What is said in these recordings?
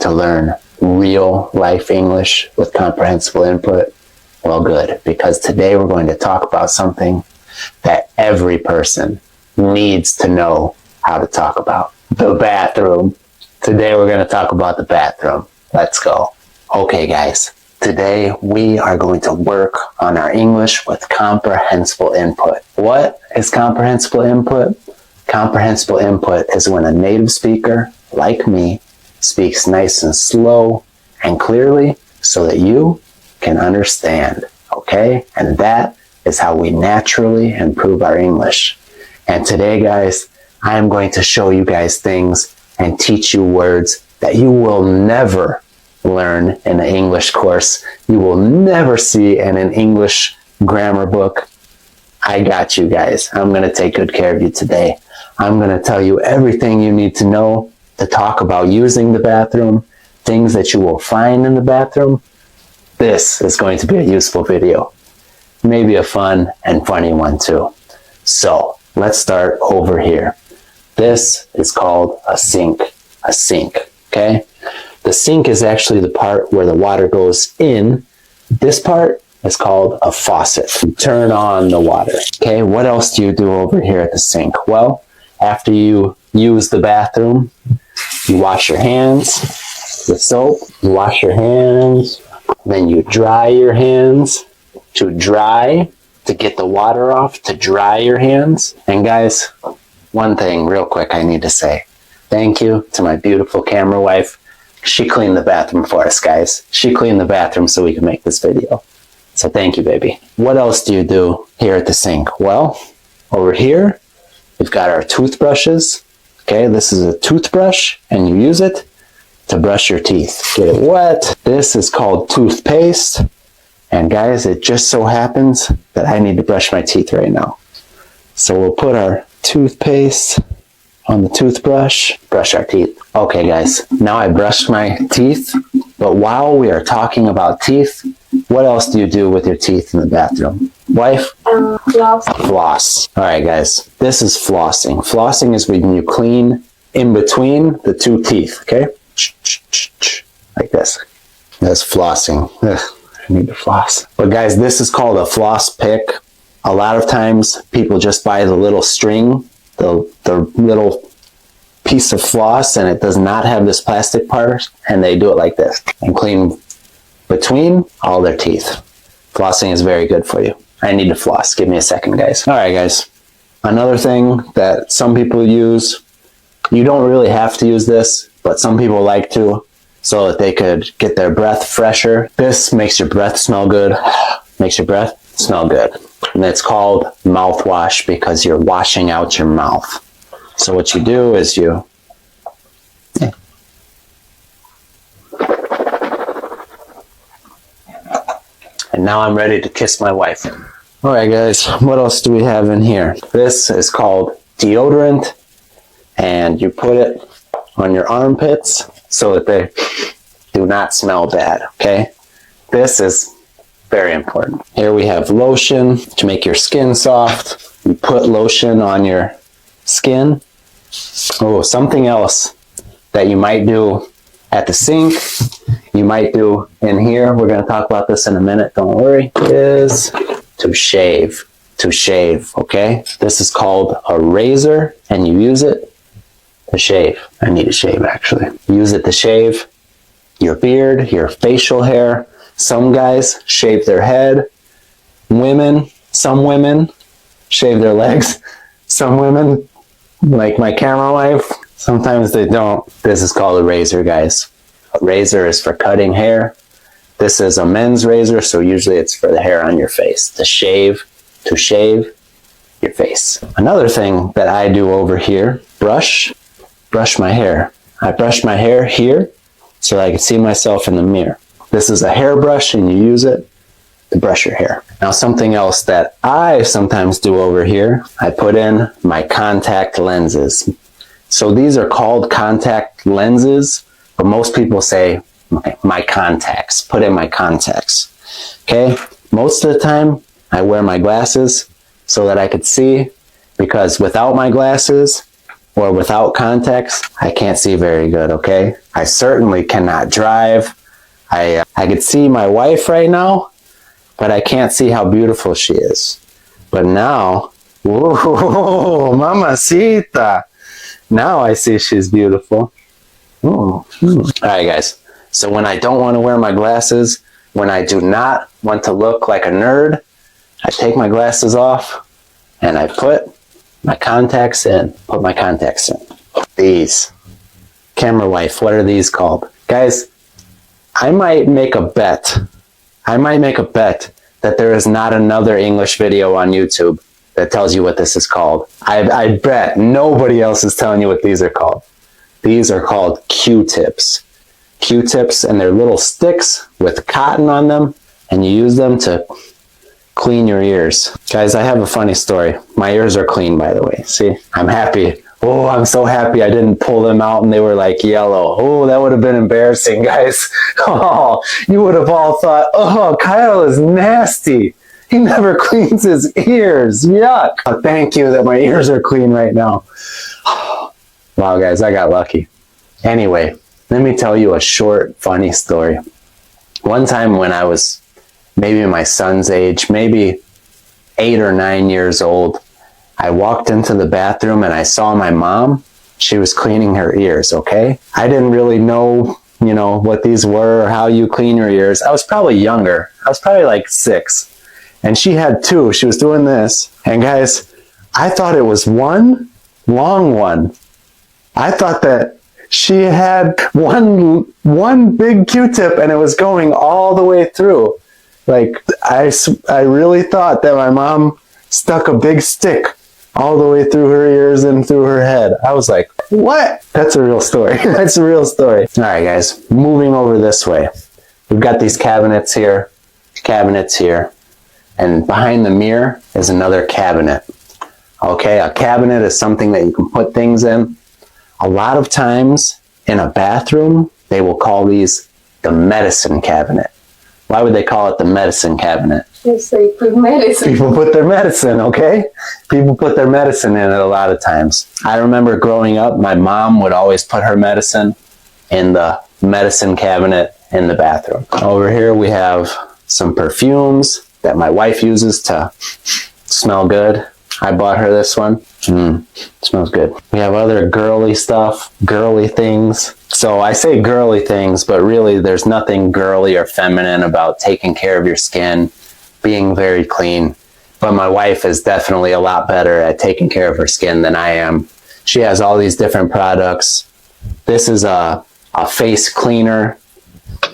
to learn real life English with comprehensible input? Well, good, because today we're going to talk about something that every person needs to know how to talk about. The bathroom. Today we're going to talk about the bathroom. Let's go. Okay, guys. Today we are going to work on our English with comprehensible input. What is comprehensible input? Comprehensible input is when a native speaker, like me, speaks nice and slow and clearly so that you can understand, okay? And that is how we naturally improve our English. And today, guys, I am going to show you guys things and teach you words that you will never learn in an English course. You will never see in an English grammar book. I got you guys. I'm going to take good care of you today. I'm going to tell you everything you need to know to talk about using the bathroom, things that you will find in the bathroom. This is going to be a useful video. Maybe a fun and funny one too. So let's start over here. This is called a sink. A sink, okay? The sink is actually the part where the water goes in. This part is called a faucet. You turn on the water, okay? What else do you do over here at the sink? Well, after you use the bathroom, you wash your hands with soap. You wash your hands, then you dry your hands. To dry, to get the water off, to dry your hands. And guys, one thing real quick I need to say. Thank you to my beautiful camera wife. She cleaned the bathroom for us, guys. She cleaned the bathroom so we can make this video. So thank you, baby. What else do you do here at the sink? Well, over here, we've got our toothbrushes. Okay, this is a toothbrush, and you use it to brush your teeth. Get it wet. This is called toothpaste. And guys, it just so happens that I need to brush my teeth right now. So we'll put our toothpaste on the toothbrush, brush our teeth. Okay, guys, now I brushed my teeth. But while we are talking about teeth, what else do you do with your teeth in the bathroom? Wife? Floss. Floss. All right, guys, this is flossing. Flossing is when you clean in between the two teeth, okay? Like this. That's flossing. Ugh, I need to floss. But guys, this is called a floss pick. A lot of times people just buy the little string, the little piece of floss, and it does not have this plastic part, and they do it like this and clean between all their teeth. Flossing is very good for you. I need to floss. Give me a second, guys. All right, guys. Another thing that some people use, you don't really have to use this, but some people like to so that they could get their breath fresher. This makes your breath smell good. Makes your breath smell good. And it's called mouthwash because you're washing out your mouth. So what you do is you and now I'm ready to kiss my wife. All right, guys, what else do we have in here? This is called deodorant, and you put it on your armpits so that they do not smell bad, okay? This is very important. Here we have lotion to make your skin soft. You put lotion on your skin. Oh, something else that you might do at the sink, you might do in here, we're going to talk about this in a minute, don't worry, is to shave. To shave, okay? This is called a razor, and you use it to shave. I need to shave, actually. Use it to shave your beard, your facial hair. Some guys shave their head. Some women shave their legs. Some women, like my camera wife, sometimes they don't. This is called a razor, guys. A razor is for cutting hair. This is a men's razor, so usually it's for the hair on your face. To shave your face. Another thing that I do over here, brush my hair. I brush my hair here so I can see myself in the mirror. This is a hairbrush, and you use it to brush your hair. Now, something else that I sometimes do over here, I put in my contact lenses. So these are called contact lenses, but most people say my contacts. Put in my contacts. Okay? Most of the time, I wear my glasses so that I could see, because without my glasses, or without context, I can't see very good, okay? I certainly cannot drive. I could see my wife right now, but I can't see how beautiful she is. But now, whoa, mamacita. Now I see she's beautiful. All right, guys. So when I don't want to wear my glasses, when I do not want to look like a nerd, I take my glasses off and I put my contacts in. Put my contacts in. These. Camera wife, what are these called? Guys, I might make a bet. That there is not another English video on YouTube that tells you what this is called. I bet nobody else is telling you what these are called. These are called Q-tips. Q-tips, and they're little sticks with cotton on them, and you use them to clean your ears. Guys, I have a funny story. My ears are clean, by the way. See, I'm happy. Oh, I'm so happy I didn't pull them out and they were like yellow. Oh, that would have been embarrassing, guys. Oh, you would have all thought, oh, Kyle is nasty. He never cleans his ears. Yuck. Oh, thank you that my ears are clean right now. Wow, guys, I got lucky. Anyway, let me tell you a short, funny story. One time when I was maybe my son's age, maybe 8 or 9 years old, I walked into the bathroom and I saw my mom. She was cleaning her ears, okay? I didn't really know, what these were or how you clean your ears. I was probably younger. I was probably like 6. And she had 2. She was doing this. And guys, I thought it was one long one. I thought that she had one big Q-tip and it was going all the way through. Like, I really thought that my mom stuck a big stick all the way through her ears and through her head. I was like, what? That's a real story. That's a real story. All right, guys, moving over this way. We've got these cabinets here, and behind the mirror is another cabinet. Okay, a cabinet is something that you can put things in. A lot of times in a bathroom, they will call these the medicine cabinet. Why would they call it the medicine cabinet? Yes, they put medicine. People put their medicine, okay? People put their medicine in it a lot of times. I remember growing up, my mom would always put her medicine in the medicine cabinet in the bathroom. Over here we have some perfumes that my wife uses to smell good. I bought her this one. Smells good. We have other girly stuff, girly things. So I say girly things, but really there's nothing girly or feminine about taking care of your skin, being very clean. But my wife is definitely a lot better at taking care of her skin than I am. She has all these different products. This is a face cleaner.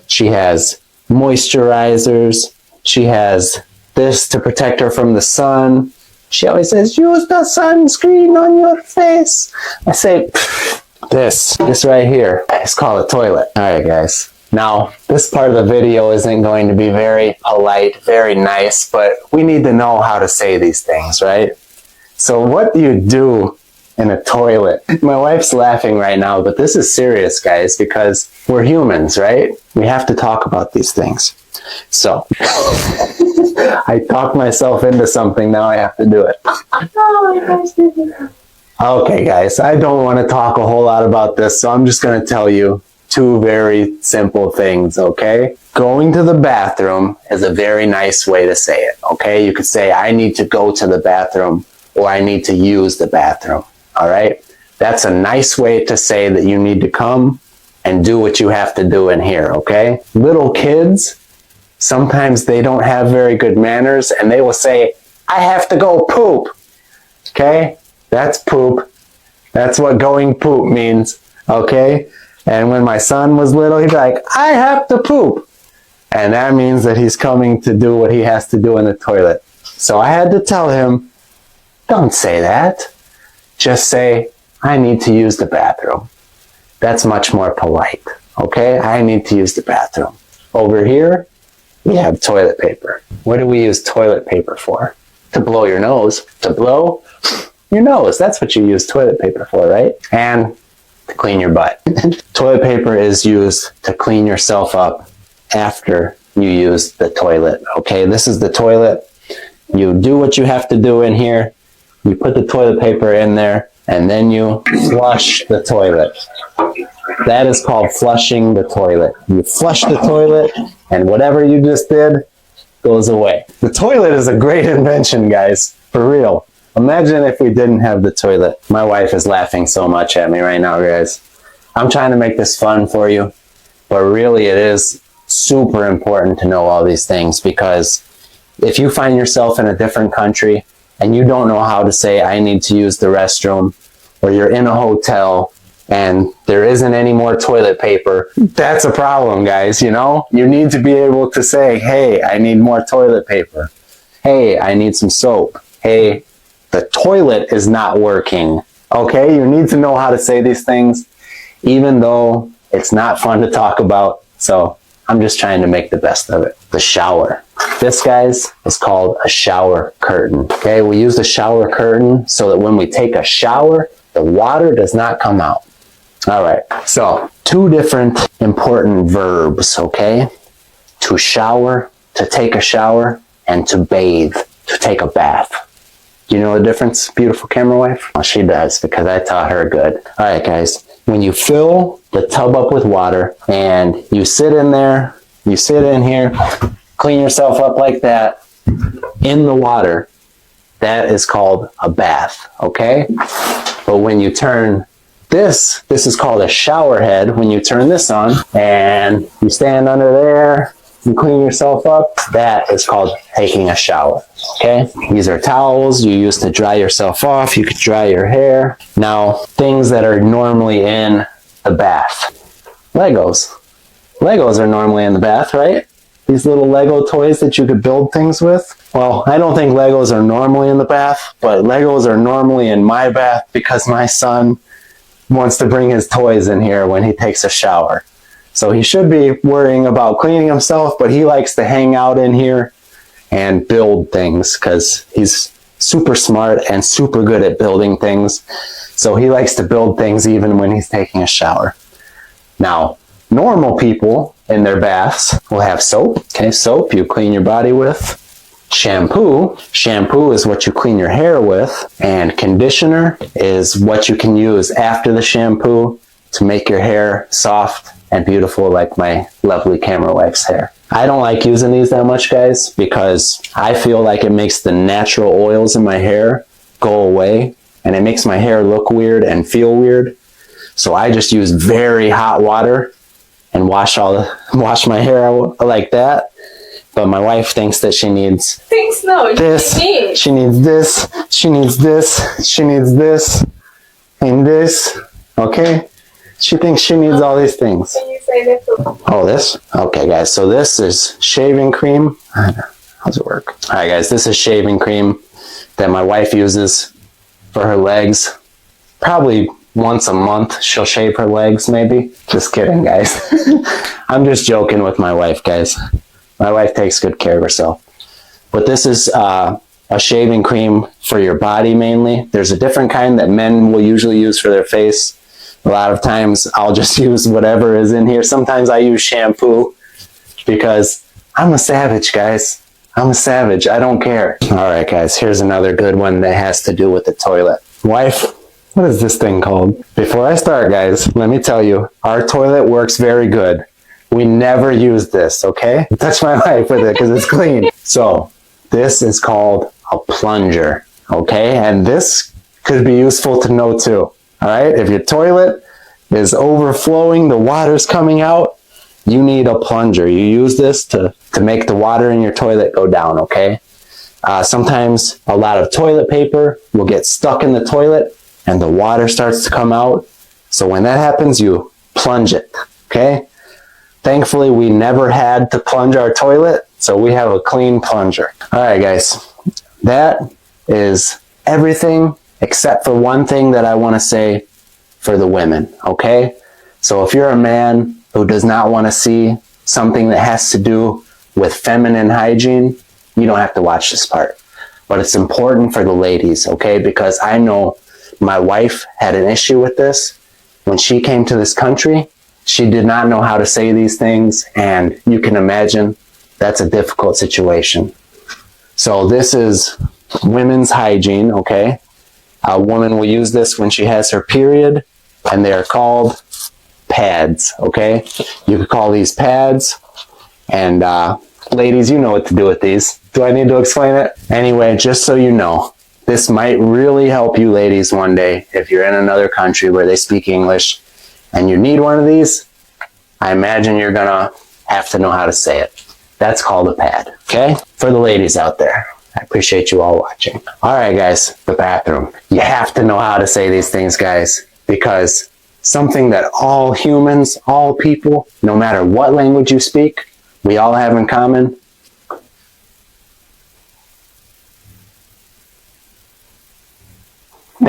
She has moisturizers. She has this to protect her from the sun. She always says, use the sunscreen on your face. I say, this right here is called a toilet. All right, guys. Now, this part of the video isn't going to be very polite, very nice, but we need to know how to say these things, right? So what do you do in a toilet? My wife's laughing right now, but this is serious, guys, because we're humans, right? We have to talk about these things. So, I talked myself into something, now I have to do it. Okay, guys, I don't want to talk a whole lot about this, so I'm just going to tell you 2 very simple things, okay? Going to the bathroom is a very nice way to say it, okay? You could say, I need to go to the bathroom, or I need to use the bathroom, all right? That's a nice way to say that you need to come and do what you have to do in here, okay? Little kids, sometimes they don't have very good manners and they will say, I have to go poop. Okay? That's poop. That's what going poop means. Okay? And when my son was little, he'd be like, I have to poop. And that means that he's coming to do what he has to do in the toilet. So I had to tell him, don't say that. Just say, I need to use the bathroom. That's much more polite. Okay? I need to use the bathroom. Over here, we have toilet paper. What do we use toilet paper for? To blow your nose. To blow your nose. That's what you use toilet paper for, right? And to clean your butt. Toilet paper is used to clean yourself up after you use the toilet. Okay, this is the toilet. You do what you have to do in here. You put the toilet paper in there, and then you flush the toilet. That is called flushing the toilet. You flush the toilet, and whatever you just did goes away. The toilet is a great invention, guys, for real. Imagine if we didn't have the toilet. My wife is laughing so much at me right now, guys. I'm trying to make this fun for you, but really it is super important to know all these things, because if you find yourself in a different country and you don't know how to say, I need to use the restroom, or you're in a hotel and there isn't any more toilet paper, that's a problem, guys, you know? You need to be able to say, hey, I need more toilet paper. Hey, I need some soap. Hey, the toilet is not working. Okay, you need to know how to say these things, even though it's not fun to talk about. So I'm just trying to make the best of it. The shower. This, guys, is called a shower curtain. Okay, we use the shower curtain so that when we take a shower, the water does not come out. All right, so 2 different important verbs, okay? To shower, to take a shower, and to bathe, to take a bath. Do you know the difference, beautiful camera wife? Well, she does, because I taught her good. All right, guys, when you fill the tub up with water and you sit in there, you sit in here, clean yourself up like that in the water, that is called a bath, okay? But when you turn this is called a shower head. When you turn this on and you stand under there, you clean yourself up, that is called taking a shower, okay? These are towels you use to dry yourself off. You could dry your hair. Now, things that are normally in the bath. Legos. Legos are normally in the bath, right? These little Lego toys that you could build things with. Well, I don't think Legos are normally in the bath, but Legos are normally in my bath because my son wants to bring his toys in here when he takes a shower. So he should be worrying about cleaning himself, but he likes to hang out in here and build things because he's super smart and super good at building things. So he likes to build things even when he's taking a shower. Now, normal people in their baths will have soap. Okay, soap you clean your body with. Shampoo. Shampoo is what you clean your hair with. And conditioner is what you can use after the shampoo to make your hair soft and beautiful like my lovely camera wife's hair. I don't like using these that much, guys, because I feel like it makes the natural oils in my hair go away and it makes my hair look weird and feel weird. So I just use very hot water and wash my hair out like that. But my wife thinks that she needs this, she needs this, she needs this, she needs this, and this, okay? She thinks she needs all these things. Can you say this? Oh, this? Okay, guys, so this is shaving cream. How's it work? All right, guys, this is shaving cream that my wife uses for her legs. Probably once a month she'll shave her legs, maybe. Just kidding, guys. I'm just joking with my wife, guys. My wife takes good care of herself. But this is a shaving cream for your body mainly. There's a different kind that men will usually use for their face. A lot of times I'll just use whatever is in here. Sometimes I use shampoo because I'm a savage, guys. I'm a savage. I don't care. All right, guys, here's another good one that has to do with the toilet. Wife, what is this thing called? Before I start, guys, let me tell you, our toilet works very good. We never use this, okay? Touch my wife with it because it's clean. So this is called a plunger, okay? And this could be useful to know too, all right? If your toilet is overflowing, the water's coming out, you need a plunger. You use this to make the water in your toilet go down, okay? Sometimes a lot of toilet paper will get stuck in the toilet and the water starts to come out. So when that happens, you plunge it, okay? Thankfully, we never had to plunge our toilet, so we have a clean plunger. All right, guys, that is everything except for one thing that I want to say for the women, okay? So if you're a man who does not want to see something that has to do with feminine hygiene, you don't have to watch this part. But it's important for the ladies, okay? Because I know my wife had an issue with this. When she came to this country, she did not know how to say these things, and you can imagine that's a difficult situation. So this is women's hygiene, okay? A woman will use this when she has her period, and they are called pads, okay? You could call these pads, and ladies, you know what to do with these. Do I need to explain it? Anyway, just so you know, this might really help you ladies one day if you're in another country where they speak English and you need one of these. I imagine you're gonna have to know how to say it. That's called a pad, okay? For the ladies out there, I appreciate you all watching. All right, guys, the bathroom. You have to know how to say these things, guys, because something that all humans, all people, no matter what language you speak, we all have in common